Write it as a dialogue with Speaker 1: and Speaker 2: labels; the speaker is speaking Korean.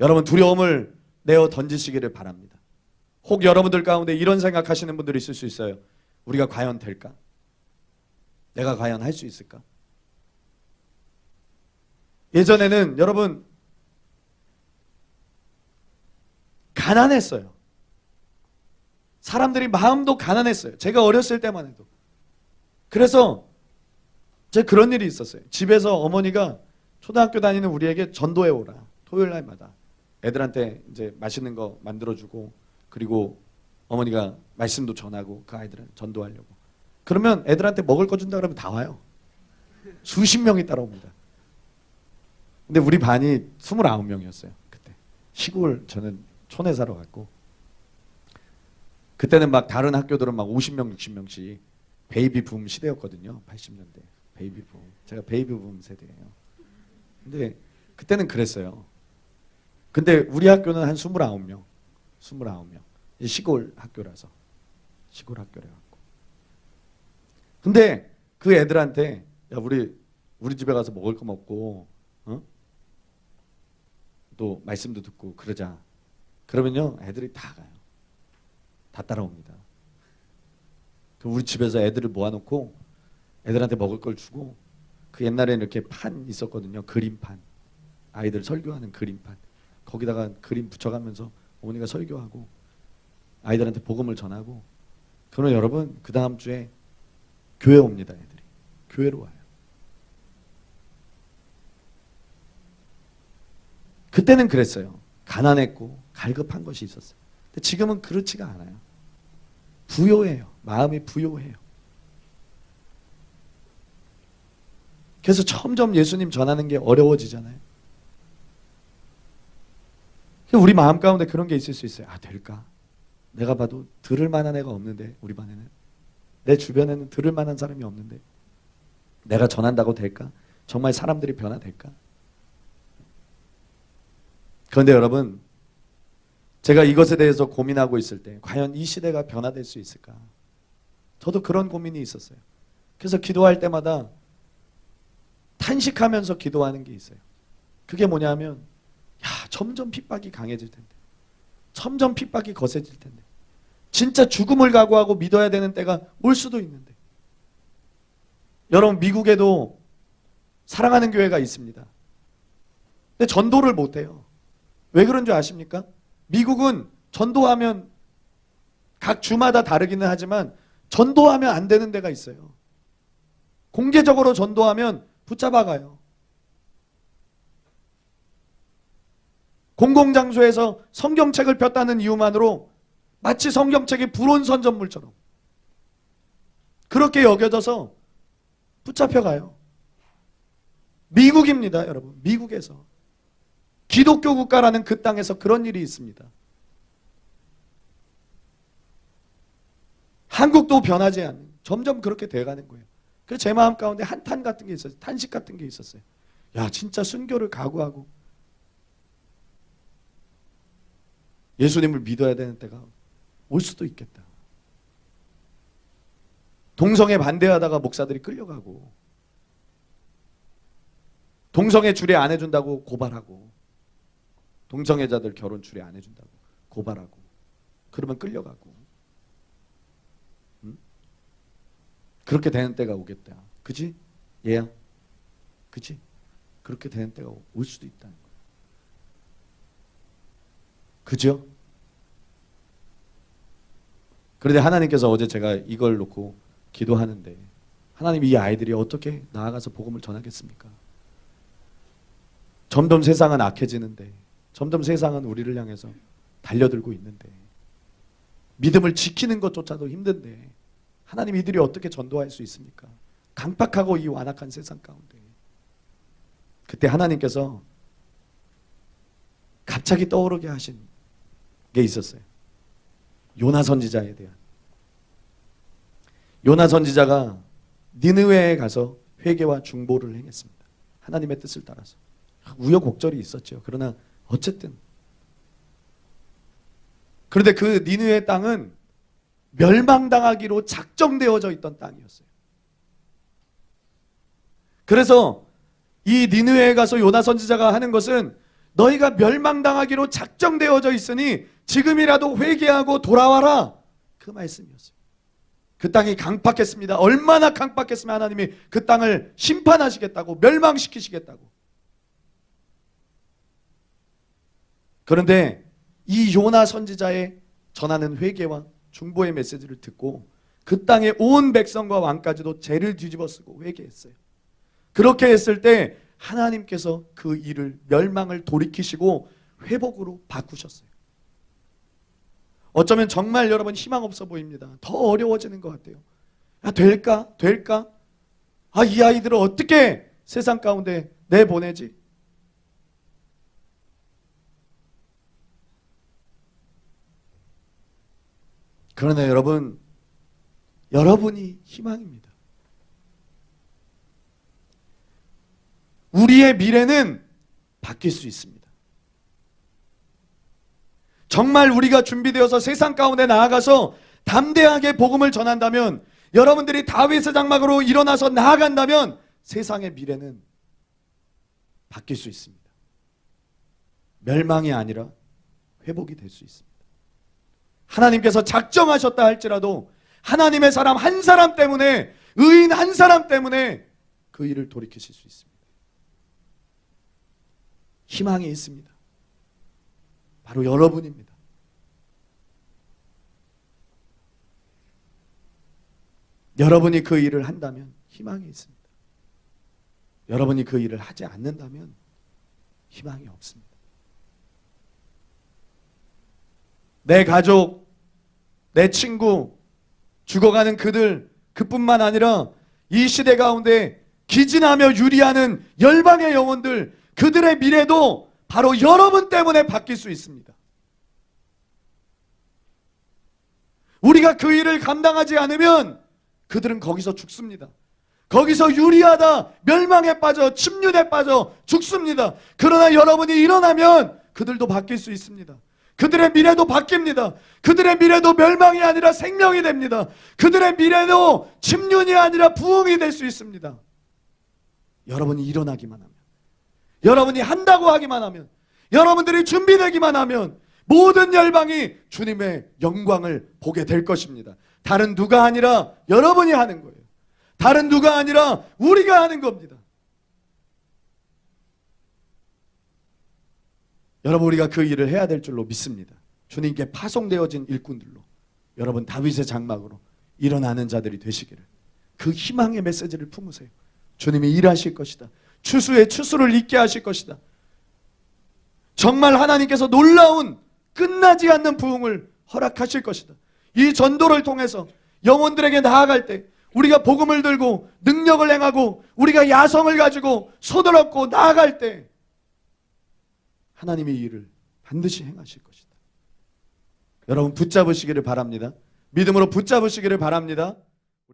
Speaker 1: 여러분 두려움을 내어 던지시기를 바랍니다. 혹 여러분들 가운데 이런 생각하시는 분들이 있을 수 있어요. 우리가 과연 될까? 내가 과연 할 수 있을까? 예전에는 여러분 가난했어요. 사람들이 마음도 가난했어요. 제가 어렸을 때만 해도. 그래서 제가 그런 일이 있었어요. 집에서 어머니가 초등학교 다니는 우리에게 전도해 오라. 토요일 날마다 애들한테 이제 맛있는 거 만들어주고, 그리고 어머니가 말씀도 전하고 그 아이들한테 전도하려고. 그러면 애들한테 먹을 거 준다 그러면 다 와요. 수십 명이 따라옵니다. 근데 우리 반이 29명이었어요. 그때 시골, 저는 촌에 살아 갔고, 그때는 막 다른 학교들은 막 50명, 60명씩 베이비 붐 시대였거든요. 80년대 베이비 붐. 제가 베이비 붐 세대예요. 근데 그때는 그랬어요. 근데 우리 학교는 한 29명. 시골 학교라서. 시골 학교래 갖고. 근데 그 애들한테 야, 우리 집에 가서 먹을 거 먹고, 또 말씀도 듣고 그러자. 그러면요, 애들이 다 가요. 다 따라옵니다. 우리 집에서 애들을 모아놓고 애들한테 먹을 걸 주고, 그 옛날에는 이렇게 판 있었거든요. 그림판. 아이들 설교하는 그림판. 거기다가 그림 붙여가면서 어머니가 설교하고 아이들한테 복음을 전하고, 그러면 여러분 그 다음 주에 교회 옵니다. 애들이 교회로 와요. 그때는 그랬어요. 가난했고 갈급한 것이 있었어요. 근데 지금은 그렇지가 않아요. 부요해요. 마음이 부요해요. 그래서 점점 예수님 전하는 게 어려워지잖아요. 우리 마음 가운데 그런 게 있을 수 있어요. 아, 될까? 내가 봐도 들을 만한 애가 없는데, 우리 반에는. 내 주변에는 들을 만한 사람이 없는데 내가 전한다고 될까? 정말 사람들이 변화될까? 그런데 여러분, 제가 이것에 대해서 고민하고 있을 때 과연 이 시대가 변화될 수 있을까? 저도 그런 고민이 있었어요. 그래서 기도할 때마다 탄식하면서 기도하는 게 있어요. 그게 뭐냐면, 점점 핍박이 강해질 텐데, 점점 핍박이 거세질 텐데, 진짜 죽음을 각오하고 믿어야 되는 때가 올 수도 있는데. 여러분, 미국에도 사랑하는 교회가 있습니다. 근데 전도를 못해요. 왜 그런 줄 아십니까? 미국은 전도하면 각 주마다 다르기는 하지만 전도하면 안 되는 데가 있어요. 공개적으로 전도하면 붙잡아가요. 공공장소에서 성경책을 폈다는 이유만으로 마치 성경책이 불온 선전물처럼 그렇게 여겨져서 붙잡혀가요. 미국입니다, 여러분. 미국에서. 기독교 국가라는 그 땅에서 그런 일이 있습니다. 한국도 변하지 않는, 점점 그렇게 돼가는 거예요. 그래서 제 마음 가운데 한탄 같은 게 있었어요. 탄식 같은 게 있었어요. 야, 진짜 순교를 각오하고 예수님을 믿어야 되는 때가 올 수도 있겠다. 동성애 반대하다가 목사들이 끌려가고, 동성애 주례 안 해준다고 고발하고, 동성애자들 결혼 주례 안 해준다고 고발하고, 그러면 끌려가고, 그렇게 되는 때가 오겠다. 그치? 얘야? 그치? 그렇게 되는 때가 올 수도 있다는 거예요. 그죠? 그런데 하나님께서 어제 제가 이걸 놓고 기도하는데, 하나님, 이 아이들이 어떻게 나아가서 복음을 전하겠습니까? 점점 세상은 악해지는데, 점점 세상은 우리를 향해서 달려들고 있는데, 믿음을 지키는 것조차도 힘든데 하나님, 이들이 어떻게 전도할 수 있습니까? 강팍하고 이 완악한 세상 가운데. 그때 하나님께서 갑자기 떠오르게 하신 게 있었어요. 요나 선지자에 대한. 요나 선지자가 니느웨에 가서 회개와 중보를 행했습니다. 하나님의 뜻을 따라서. 우여곡절이 있었죠. 그러나 어쨌든. 그런데 그 니느웨 땅은 멸망당하기로 작정되어져 있던 땅이었어요. 그래서 이 니느웨에 가서 요나 선지자가 하는 것은 너희가 멸망당하기로 작정되어져 있으니 지금이라도 회개하고 돌아와라. 그 말씀이었어요. 그 땅이 강팍했습니다. 얼마나 강팍했으면 하나님이 그 땅을 심판하시겠다고, 멸망시키시겠다고. 그런데 이 요나 선지자의 전하는 회개와 중보의 메시지를 듣고 그 땅의 온 백성과 왕까지도 죄를 뒤집어쓰고 회개했어요. 그렇게 했을 때 하나님께서 그 일을, 멸망을 돌이키시고 회복으로 바꾸셨어요. 어쩌면 정말 여러분 희망 없어 보입니다. 더 어려워지는 것 같아요. 아, 될까? 아, 이 아이들을 어떻게 세상 가운데 내보내지? 그러나 여러분이 희망입니다. 우리의 미래는 바뀔 수 있습니다. 정말 우리가 준비되어서 세상 가운데 나아가서 담대하게 복음을 전한다면, 여러분들이 다윗의 장막으로 일어나서 나아간다면 세상의 미래는 바뀔 수 있습니다. 멸망이 아니라 회복이 될 수 있습니다. 하나님께서 작정하셨다 할지라도 하나님의 사람 한 사람 때문에, 의인 한 사람 때문에 그 일을 돌이키실 수 있습니다. 희망이 있습니다. 바로 여러분입니다. 여러분이 그 일을 한다면 희망이 있습니다. 여러분이 그 일을 하지 않는다면 희망이 없습니다. 내 가족, 내 친구, 죽어가는 그뿐만 아니라 이 시대 가운데 기진하며 유리하는 열방의 영혼들, 그들의 미래도 바로 여러분 때문에 바뀔 수 있습니다. 우리가 그 일을 감당하지 않으면 그들은 거기서 죽습니다. 거기서 유리하다, 멸망에 빠져, 침륜에 빠져 죽습니다. 그러나 여러분이 일어나면 그들도 바뀔 수 있습니다. 그들의 미래도 바뀝니다. 그들의 미래도 멸망이 아니라 생명이 됩니다. 그들의 미래도 침륜이 아니라 부흥이 될 수 있습니다. 여러분이 일어나기만 하면, 여러분이 한다고 하기만 하면, 여러분들이 준비되기만 하면 모든 열방이 주님의 영광을 보게 될 것입니다. 다른 누가 아니라 여러분이 하는 거예요. 다른 누가 아니라 우리가 하는 겁니다. 여러분, 우리가 그 일을 해야 될 줄로 믿습니다. 주님께 파송되어진 일꾼들로, 여러분 다윗의 장막으로 일어나는 자들이 되시기를, 그 희망의 메시지를 품으세요. 주님이 일하실 것이다. 추수의 추수를 잊게 하실 것이다. 정말 하나님께서 놀라운 끝나지 않는 부흥을 허락하실 것이다. 이 전도를 통해서 영혼들에게 나아갈 때, 우리가 복음을 들고 능력을 행하고 우리가 야성을 가지고 손을 얻고 나아갈 때 하나님의 일을 반드시 행하실 것이다. 여러분 붙잡으시기를 바랍니다. 믿음으로 붙잡으시기를 바랍니다.